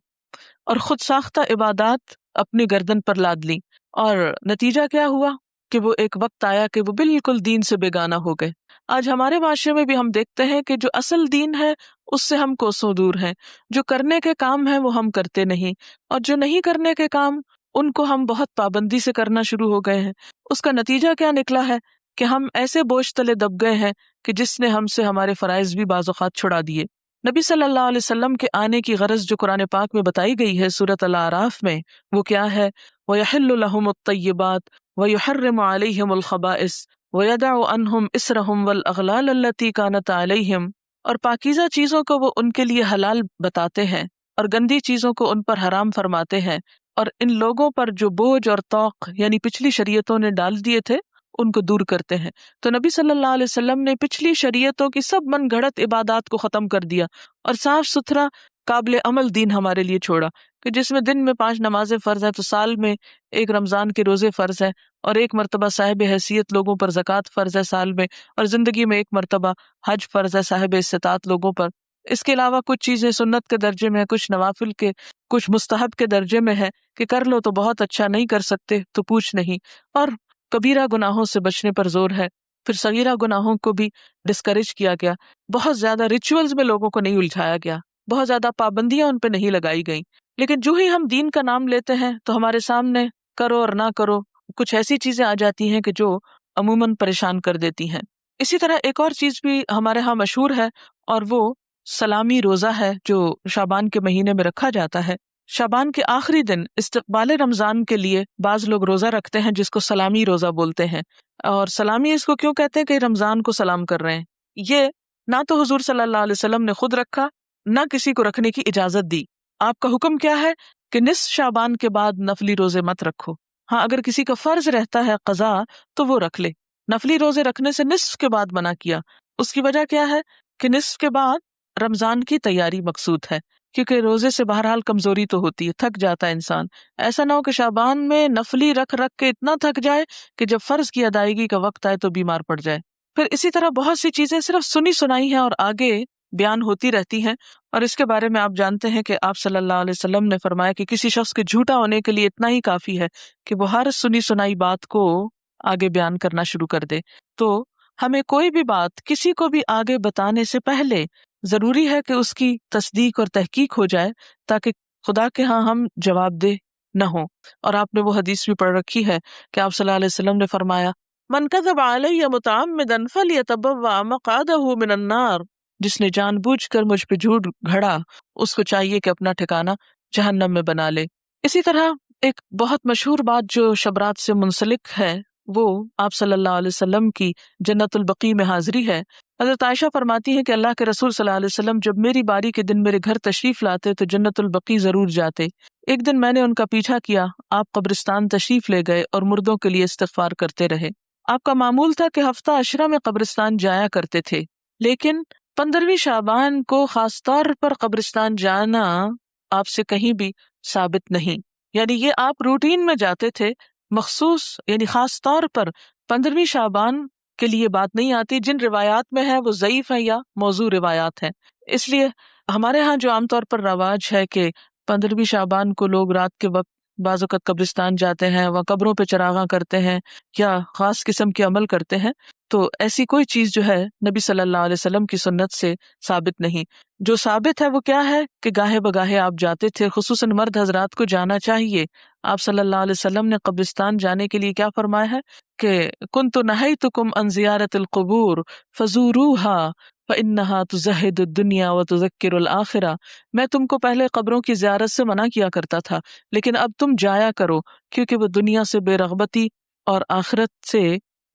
اور خود ساختہ عبادات اپنی گردن پر لاد لی، اور نتیجہ کیا ہوا کہ وہ ایک وقت آیا کہ وہ بالکل دین سے بیگانہ ہو گئے۔ آج ہمارے معاشرے میں بھی ہم دیکھتے ہیں کہ جو اصل دین ہے اس سے ہم کوسوں دور ہیں، جو کرنے کے کام ہیں وہ ہم کرتے نہیں، اور جو نہیں کرنے کے کام ان کو ہم بہت پابندی سے کرنا شروع ہو گئے ہیں۔ اس کا نتیجہ کیا نکلا ہے کہ ہم ایسے بوجھ تلے دب گئے ہیں کہ جس نے ہم سے ہمارے فرائض بھی بعض اوقات چھڑا دیے۔ نبی صلی اللہ علیہ وسلم کے آنے کی غرض جو قرآن پاک میں بتائی گئی ہے سورۃ الاعراف میں، وہ کیا ہے؟ وَيَحِلُّ لَهُمُ الطَّيِّبَاتُ وَيُحَرِّمُ عَلَيْهِمُ الْخَبَائِثَ وَيَدَعُ عَنْهُمْ إِصْرَهُمْ وَالْأَغْلَالَ الَّتِي كَانَتْ عَلَيْهِمْ، اور پاکیزہ چیزوں کو وہ ان کے لیے حلال بتاتے ہیں اور گندی چیزوں کو ان پر حرام فرماتے ہیں، اور ان لوگوں پر جو بوجھ اور طوق یعنی پچھلی شریعتوں نے ڈال دیے تھے ان کو دور کرتے ہیں۔ تو نبی صلی اللہ علیہ وسلم نے پچھلی شریعتوں کی سب من گھڑت عبادات کو ختم کر دیا اور صاف ستھرا قابل عمل دین ہمارے لیے چھوڑا، کہ جس میں دن میں 5 نمازیں فرض ہے، تو سال میں ایک رمضان کے روزے فرض ہے، اور ایک مرتبہ صاحب حیثیت لوگوں پر زکوٰۃ فرض ہے سال میں، اور زندگی میں ایک مرتبہ حج فرض ہے صاحب استطاعت لوگوں پر۔ اس کے علاوہ کچھ چیزیں سنت کے درجے میں ہے، کچھ نوافل کے، کچھ مستحب کے درجے میں ہے کہ کر لو تو بہت اچھا، نہیں کر سکتے تو پوچھ نہیں، اور کبیرہ گناہوں سے بچنے پر زور ہے۔ پھر صغیرہ گناہوں کو بھی ڈسکریج کیا گیا، بہت زیادہ ریچولز میں لوگوں کو نہیں الجھایا گیا، بہت زیادہ پابندیاں ان پہ نہیں لگائی گئیں۔ لیکن جو ہی ہم دین کا نام لیتے ہیں تو ہمارے سامنے کرو اور نہ کرو کچھ ایسی چیزیں آ جاتی ہیں کہ جو عموماً پریشان کر دیتی ہیں۔ اسی طرح ایک اور چیز بھی ہمارے ہاں مشہور ہے، اور وہ سلامی روزہ ہے جو شعبان کے مہینے میں رکھا جاتا ہے۔ شعبان کے آخری دن استقبال رمضان کے لیے بعض لوگ روزہ رکھتے ہیں جس کو سلامی روزہ بولتے ہیں، اور سلامی اس کو کیوں کہتے ہیں کہ رمضان کو سلام کر رہے ہیں۔ یہ نہ تو حضور صلی اللہ علیہ وسلم نے خود رکھا، نہ کسی کو رکھنے کی اجازت دی۔ آپ کا حکم کیا ہے کہ نصف شعبان کے بعد نفلی روزے مت رکھو۔ ہاں، اگر کسی کا فرض رہتا ہے قضا تو وہ رکھ لے، نفلی روزے رکھنے سے نصف کے بعد منع کیا۔ اس کی وجہ کیا ہے کہ نصف کے بعد رمضان کی تیاری مقصود ہے، کیونکہ روزے سے بہرحال کمزوری تو ہوتی ہے، تھک جاتا ہے انسان۔ ایسا نہ ہو کہ شعبان میں نفلی رکھ رکھ کے اتنا تھک جائے کہ جب فرض کی ادائیگی کا وقت آئے تو بیمار پڑ جائے۔ پھر اسی طرح بہت سی چیزیں صرف سنی سنائی ہیں اور آگے بیان ہوتی رہتی ہیں، اور اس کے بارے میں آپ جانتے ہیں کہ آپ صلی اللہ علیہ وسلم نے فرمایا کہ کسی شخص کے جھوٹا ہونے کے لیے اتنا ہی کافی ہے کہ وہ ہر سنی سنائی بات کو آگے بیان کرنا شروع کر دے۔ تو ہمیں کوئی بھی بات کسی کو بھی آگے بتانے سے پہلے ضروری ہے کہ اس کی تصدیق اور تحقیق ہو جائے، تاکہ خدا کے ہاں ہم جواب دہ نہ ہوں۔ اور آپ نے وہ حدیث بھی پڑھ رکھی ہے کہ آپ صلی اللہ علیہ وسلم نے فرمایا، من کذب علی متعمدا فلیتبوأ مقعدہ من النار، جس نے جان بوجھ کر مجھ پہ جھوٹ گھڑا اس کو چاہیے کہ اپنا ٹھکانہ جہنم میں بنا لے۔ اسی طرح ایک بہت مشہور بات جو شبرات سے منسلک ہے، وہ آپ صلی اللہ علیہ وسلم کی جنت البقیع میں حاضری ہے۔ حضرت عائشہ فرماتی ہے کہ اللہ کے رسول صلی اللہ علیہ وسلم جب میری باری کے دن میرے گھر تشریف لاتے تو جنت البقیع ضرور جاتے۔ ایک دن میں نے ان کا پیچھا کیا، آپ قبرستان تشریف لے گئے اور مردوں کے لیے استغفار کرتے رہے۔ آپ کا معمول تھا کہ ہفتہ عشرہ میں قبرستان جایا کرتے تھے، لیکن 15ویں شعبان کو خاص طور پر قبرستان جانا آپ سے کہیں بھی ثابت نہیں، یعنی یہ آپ روٹین میں جاتے تھے، مخصوص یعنی خاص طور پر 15ویں شعبان کے لیے بات نہیں آتی۔ جن روایات میں ہے وہ ضعیف ہے یا موضوع روایات ہیں۔ اس لیے ہمارے ہاں جو عام طور پر رواج ہے کہ 15ویں شعبان کو لوگ رات کے وقت بعض اوقات قبرستان جاتے ہیں، وہاں قبروں پہ چراغاں کرتے ہیں یا خاص قسم کے عمل کرتے ہیں، تو ایسی کوئی چیز جو ہے نبی صلی اللہ علیہ وسلم کی سنت سے ثابت نہیں۔ جو ثابت ہے وہ کیا ہے کہ گاہے بگاہے آپ جاتے تھے، خصوصاً مرد حضرات کو جانا چاہیے۔ آپ صلی اللہ علیہ وسلم نے قبرستان جانے کے لیے کیا فرمایا ہے کہ کنت نہیتکم عن زیارت القبور فزوروها فإنها تزہد الدنیا وتذکر الآخرہ، میں تم کو پہلے قبروں کی زیارت سے منع کیا کرتا تھا، لیکن اب تم جایا کرو کیونکہ وہ دنیا سے بے رغبتی اور آخرت سے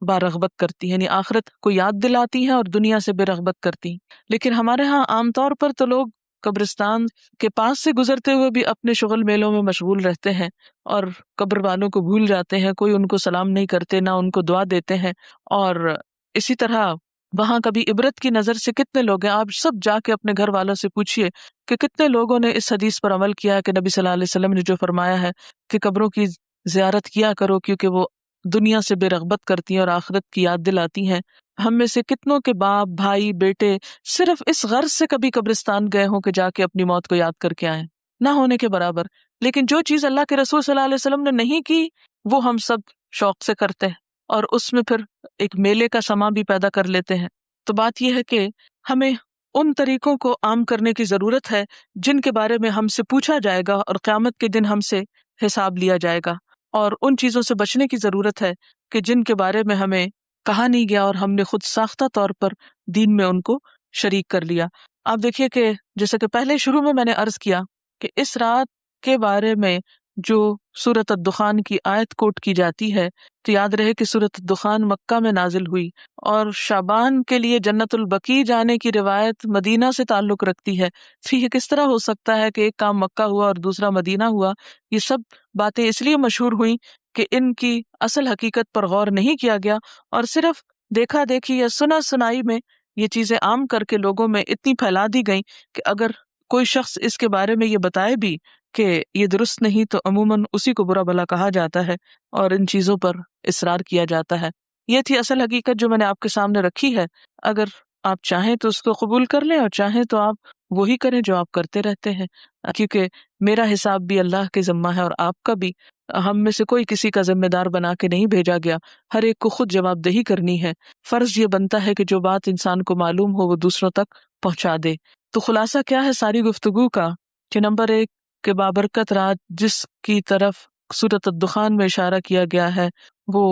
بارغبت کرتی ہیں، یعنی آخرت کو یاد دلاتی ہیں اور دنیا سے بے رغبت کرتی ہیں۔ لیکن ہمارے ہاں عام طور پر تو لوگ قبرستان کے پاس سے گزرتے ہوئے بھی اپنے شغل میلوں میں مشغول رہتے ہیں اور قبر والوں کو بھول جاتے ہیں، کوئی ان کو سلام نہیں کرتے، نہ ان کو دعا دیتے ہیں۔ اور اسی طرح وہاں کبھی عبرت کی نظر سے کتنے لوگ ہیں، آپ سب جا کے اپنے گھر والوں سے پوچھئے کہ کتنے لوگوں نے اس حدیث پر عمل کیا ہے کہ نبی صلی اللہ علیہ وسلم نے جو فرمایا ہے کہ قبروں کی زیارت کیا کرو کیونکہ وہ دنیا سے بے رغبت کرتی ہیں اور آخرت کی یاد دلاتی ہیں۔ ہم میں سے کتنوں کے باپ، بھائی، بیٹے صرف اس غرض سے کبھی قبرستان گئے ہوں کہ جا کے اپنی موت کو یاد کر کے آئیں، نہ ہونے کے برابر۔ لیکن جو چیز اللہ کے رسول صلی اللہ علیہ وسلم نے نہیں کی وہ ہم سب شوق سے کرتے ہیں، اور اس میں پھر ایک میلے کا سما بھی پیدا کر لیتے ہیں۔ تو بات یہ ہے کہ ہمیں ان طریقوں کو عام کرنے کی ضرورت ہے جن کے بارے میں ہم سے پوچھا جائے گا اور قیامت کے دن ہم سے حساب لیا جائے گا، اور ان چیزوں سے بچنے کی ضرورت ہے کہ جن کے بارے میں ہمیں کہا نہیں گیا اور ہم نے خود ساختہ طور پر دین میں ان کو شریک کر لیا۔ آپ دیکھیے کہ جیسے کہ پہلے شروع میں نے عرض کیا کہ اس رات کے بارے میں جو سورۃ الدخان کی آیت کوٹ کی جاتی ہے، تو یاد رہے کہ سورۃ الدخان مکہ میں نازل ہوئی، اور شعبان کے لیے جنت البقیع جانے کی روایت مدینہ سے تعلق رکھتی ہے۔ پھر یہ کس طرح ہو سکتا ہے کہ ایک کام مکہ ہوا اور دوسرا مدینہ ہوا؟ یہ سب باتیں اس لیے مشہور ہوئیں کہ ان کی اصل حقیقت پر غور نہیں کیا گیا، اور صرف دیکھا دیکھی یا سنا سنائی میں یہ چیزیں عام کر کے لوگوں میں اتنی پھیلا دی گئیں کہ اگر کوئی شخص اس کے بارے میں یہ بتائے بھی کہ یہ درست نہیں تو عموماً اسی کو برا بھلا کہا جاتا ہے اور ان چیزوں پر اصرار کیا جاتا ہے۔ یہ تھی اصل حقیقت جو میں نے آپ کے سامنے رکھی ہے۔ اگر آپ چاہیں تو اس کو قبول کر لیں اور چاہیں تو آپ وہی کریں جو آپ کرتے رہتے ہیں، کیونکہ میرا حساب بھی اللہ کے ذمہ ہے اور آپ کا بھی۔ ہم میں سے کوئی کسی کا ذمہ دار بنا کے نہیں بھیجا گیا، ہر ایک کو خود جواب دہی کرنی ہے۔ فرض یہ بنتا ہے کہ جو بات انسان کو معلوم ہو وہ دوسروں تک پہنچا دے۔ تو خلاصہ کیا ہے ساری گفتگو کا کہ نمبر ایک کہ بابرکت رات جس کی طرف سورۃ الدخان میں اشارہ کیا گیا ہے وہ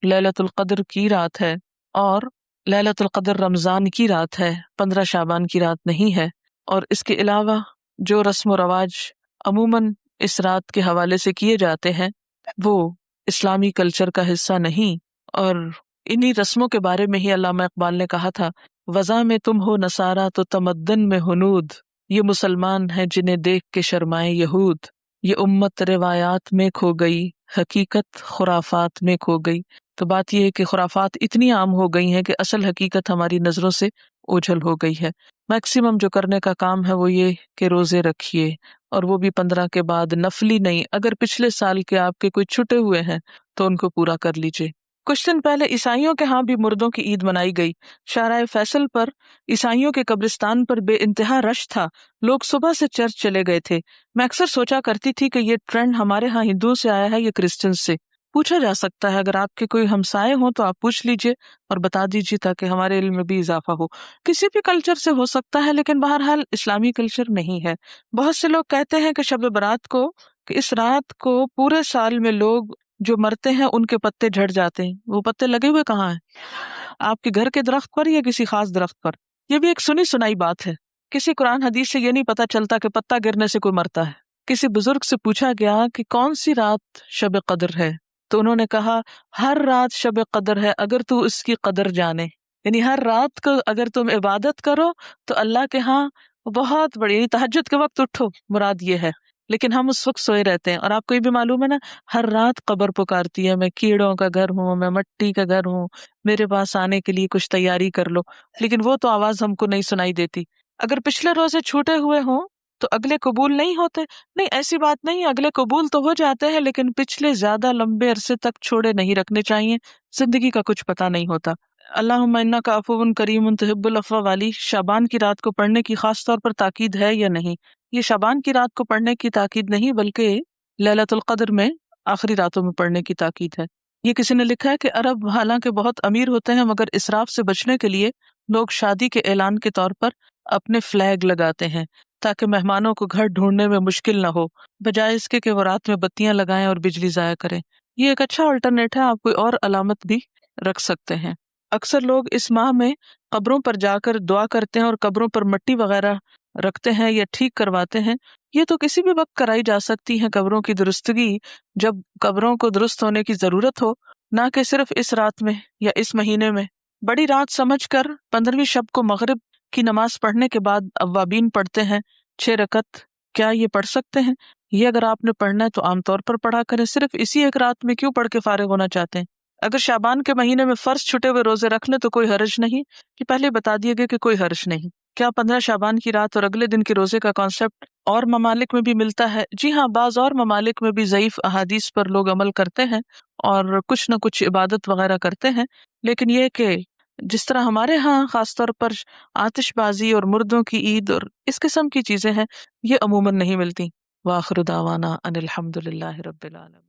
لیلۃ القدر کی رات ہے، اور لیلۃ القدر رمضان کی رات ہے، 15 شعبان کی رات نہیں ہے۔ اور اس کے علاوہ جو رسم و رواج عموماً اس رات کے حوالے سے کیے جاتے ہیں وہ اسلامی کلچر کا حصہ نہیں، اور انہی رسموں کے بارے میں ہی علامہ اقبال نے کہا تھا، وضع میں تم ہو نصارہ تو تمدن میں ہنود، یہ مسلمان ہیں جنہیں دیکھ کے شرمائے یہود، یہ امت روایات میں کھو گئی، حقیقت خرافات میں کھو گئی۔ تو بات یہ ہے کہ خرافات اتنی عام ہو گئی ہیں کہ اصل حقیقت ہماری نظروں سے اوجھل ہو گئی ہے۔ میکسیمم جو کرنے کا کام ہے وہ یہ کہ روزے رکھیے، اور وہ بھی 15 کے بعد نفلی نہیں، اگر پچھلے سال کے آپ کے کوئی چھٹے ہوئے ہیں تو ان کو پورا کر لیجیے۔ کچھ دن پہلے عیسائیوں کے ہاں بھی مردوں کی عید منائی گئی۔ شارع فیصل پر عیسائیوں کے قبرستان پر بے انتہا رش تھا، لوگ صبح سے چرچ چلے گئے تھے۔ میں اکثر سوچا کرتی تھی کہ یہ ٹرینڈ ہمارے ہاں ہندوؤں سے آیا ہے یا کرسچن سے۔ پوچھا جا سکتا ہے، اگر آپ کے کوئی ہمسائے ہوں تو آپ پوچھ لیجئے اور بتا دیجیے تاکہ ہمارے علم میں بھی اضافہ ہو۔ کسی بھی کلچر سے ہو سکتا ہے لیکن بہرحال اسلامی کلچر نہیں ہے۔ بہت سے لوگ کہتے ہیں کہ شب برات کو، کہ اس رات کو پورے سال میں لوگ جو مرتے ہیں ان کے پتے جھڑ جاتے ہیں۔ وہ پتے لگے ہوئے کہاں ہیں؟ آپ کے گھر کے درخت پر یا کسی خاص درخت پر؟ یہ بھی ایک سنی سنائی بات ہے۔ کسی قرآن حدیث سے یہ نہیں پتا چلتا کہ پتا گرنے سے کوئی مرتا ہے۔ کسی بزرگ سے پوچھا گیا کہ کون سی رات شب قدر ہے، تو انہوں نے کہا ہر رات شب قدر ہے اگر تو اس کی قدر جانے، یعنی ہر رات کو اگر تم عبادت کرو تو اللہ کے ہاں بہت بڑی، یعنی تہجد کے وقت اٹھو، مراد یہ ہے۔ لیکن ہم اس وقت سوئے رہتے ہیں، اور آپ کو یہ بھی معلوم ہے نا، ہر رات قبر پکارتی ہے، میں کیڑوں کا گھر ہوں، میں مٹی کا گھر ہوں، میرے پاس آنے کے لیے کچھ تیاری کر لو، لیکن وہ تو آواز ہم کو نہیں سنائی دیتی۔ اگر پچھلے روزے چھوٹے ہوئے ہوں تو اگلے قبول نہیں ہوتے؟ نہیں، ایسی بات نہیں، اگلے قبول تو ہو جاتے ہیں لیکن پچھلے زیادہ لمبے عرصے تک چھوڑے نہیں رکھنے چاہیے، زندگی کا کچھ پتہ نہیں ہوتا۔ اللہم انک عفو کریم تحب العفو والی شعبان کی رات کو پڑھنے کی خاص طور پر تاکید ہے یا نہیں؟ یہ شعبان کی رات کو پڑھنے کی تاکید نہیں بلکہ لیلۃ القدر میں آخری راتوں میں پڑھنے کی تاکید ہے۔ یہ کسی نے لکھا ہے کہ عرب حالانکہ بہت امیر ہوتے ہیں مگر اسراف سے بچنے کے لیے لوگ شادی کے اعلان کے طور پر اپنے فلیگ لگاتے ہیں تاکہ مہمانوں کو گھر ڈھونڈنے میں مشکل نہ ہو، بجائے اس کے کہ وہ رات میں بتیاں لگائیں اور بجلی ضائع کریں۔ یہ ایک اچھا آلٹرنیٹ ہے، آپ کوئی اور علامت بھی رکھ سکتے ہیں۔ اکثر لوگ اس ماہ میں قبروں پر جا کر دعا کرتے ہیں اور قبروں پر مٹی وغیرہ رکھتے ہیں یا ٹھیک کرواتے ہیں۔ یہ تو کسی بھی وقت کرائی جا سکتی ہے قبروں کی درستگی، جب قبروں کو درست ہونے کی ضرورت ہو، نہ کہ صرف اس رات میں یا اس مہینے میں۔ بڑی رات سمجھ کر 15ویں شب کو مغرب کی نماز پڑھنے کے بعد اوابین پڑھتے ہیں 6 رکعت، کیا یہ پڑھ سکتے ہیں؟ یہ اگر آپ نے پڑھنا ہے تو عام طور پر پڑھا کریں، صرف اسی ایک رات میں کیوں پڑھ کے فارغ ہونا چاہتے ہیں؟ اگر شعبان کے مہینے میں فرض چھٹے ہوئے روزے رکھ لیں تو کوئی حرج نہیں، کہ پہلے بتا دیے گئے کہ کوئی حرج نہیں۔ کیا 15 شعبان کی رات اور اگلے دن کے روزے کا کانسیپٹ اور ممالک میں بھی ملتا ہے؟ جی ہاں، بعض اور ممالک میں بھی ضعیف احادیث پر لوگ عمل کرتے ہیں اور کچھ نہ کچھ عبادت وغیرہ کرتے ہیں، لیکن یہ کہ جس طرح ہمارے ہاں خاص طور پر آتش بازی اور مردوں کی عید اور اس قسم کی چیزیں ہیں، یہ عموماً نہیں ملتی۔ وآخر دعوانا ان الحمد للہ رب العالمین۔